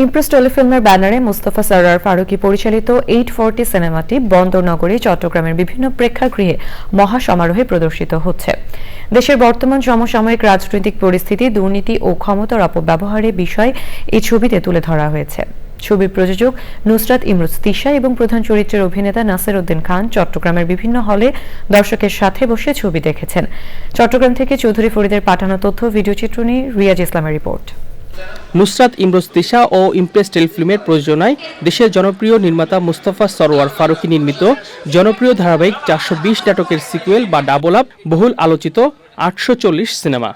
Impress টেলিফিল্মের ব্যানারে মুস্তাফা সরোয়ার ফারুকী পরিচালিত 840 সিনেমাটি বন্দরনগরী চট্টগ্রামের বিভিন্ন প্রেক্ষাগৃহে মহাসমারোহে প্রদর্শিত হচ্ছে। দেশের বর্তমান সমসাময়িক রাজনৈতিক পরিস্থিতি, দুর্নীতি ও ক্ষমতার অপব্যবহারের বিষয় এই ছবিতে তুলে ধরা হয়েছে। ছবির প্রযোজক নুসরাত ইমরোজ তিশা এবং প্রধান চরিত্রের অভিনেতা নাসির উদ্দিন খান চট্টগ্রামের বিভিন্ন হলে দর্শকের সাথে বসে ছবি দেখেছেন। চট্টগ্রাম থেকে চৌধুরী ফরিদের পাঠানো তথ্য ভিডিওচিত্র নিয়ে রিয়াজ ইসলামের রিপোর্ট। নুসরাত ইমরোজ তিশা ও ইমপ্রেস টেলিফিল্মের প্রযোজনায় দেশের জনপ্রিয় নির্মাতা মুস্তাফা সরোয়ার ফারুকী নির্মিত জনপ্রিয় ধারাবাহিক 420 নাটকের সিকুয়েল বা ডাবল আপ বহুল আলোচিত 840 সিনেমা।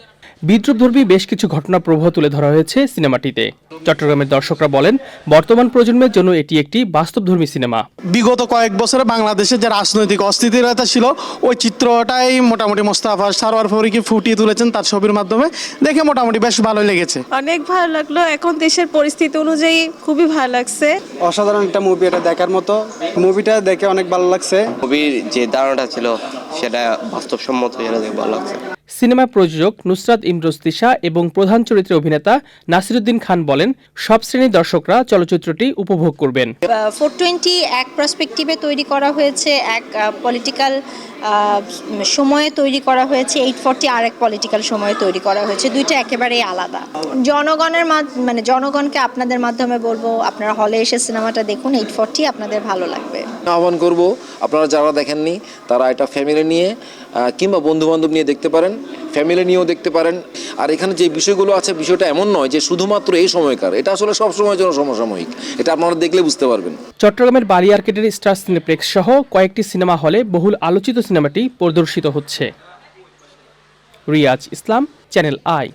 বিদ্রুপধর্মী বেশ কিছু ঘটনা প্রবাহ তুলে ধরা হয়েছে সিনেমাটিতে। চট্টগ্রামের দর্শকরা বলেন, বর্তমান প্রজন্মের জন্য এটি একটি বাস্তবধর্মী সিনেমা। বিগত কয়েক বছরে বাংলাদেশে যে রাজনৈতিক অস্থিতিশীলতা ছিল, ওই চিত্রটাই মোটামুটি মুস্তাফা সরোয়ার ফারুকী ফুটিয়ে তুলেছেন তার ছবির মাধ্যমে। দেখে মোটামুটি বেশ ভালো লেগেছে। অনেক ভালো লাগলো। এখন দেশের পরিস্থিতি অনুযায়ী খুবই ভালো লাগছে। অসাধারণ একটা মুভি, এটা দেখার মতো। মুভিটা দেখে অনেক ভালো লাগছে। মুভির যে ধারণাটা ছিল সেটা বাস্তবসম্মত, সেটা দেখে ভালো লাগছে। সিনেমা প্রযোজক নুসরাত ইমরোজ তিশা এবং প্রধান চরিত্রের অভিনেতা নাসির উদ্দিন খান বলেন, সব শ্রেণীর দর্শকরা চলচ্চিত্রটি উপভোগ করবেন। 420 এক পার্সপেক্টিভে তৈরি করা হয়েছে, এক পলিটিক্যাল সময়ে তৈরি করা হয়েছে। 840 আর এক পলিটিক্যাল সময়ে তৈরি করা হয়েছে। দুইটা একেবারেই আলাদা। জনগণের জনগণকে আপনাদের মাধ্যমে বলবো, আপনারা হলে এসে সিনেমাটা দেখুন। 840 আপনাদের ভালো লাগবে। আহ্বান করব, আপনারা যারা দেখেননি তারা এটা ফ্যামিলি নিয়ে কিংবা বন্ধু বান্ধব নিয়ে দেখতে পারেন, ফ্যামিলি নিয়েও দেখতে পারেন। আর এখানে যে বিষয়গুলো আছে, বিষয়টা এমন নয় যে শুধুমাত্র এই সময়কার, এটা আসলে সব সময়ের জন্য সমসাময়িক। এটা আপনারা দেখলে বুঝতে পারবেন। চট্টগ্রামের বালি আর্কেডের স্টার সিনেপ্লেক্স সহ কয়েকটি সিনেমা হলে বহুল আলোচিত সিনেমাটি প্রদর্শিত হচ্ছে। রিয়াজ ইসলাম, চ্যানেল আই।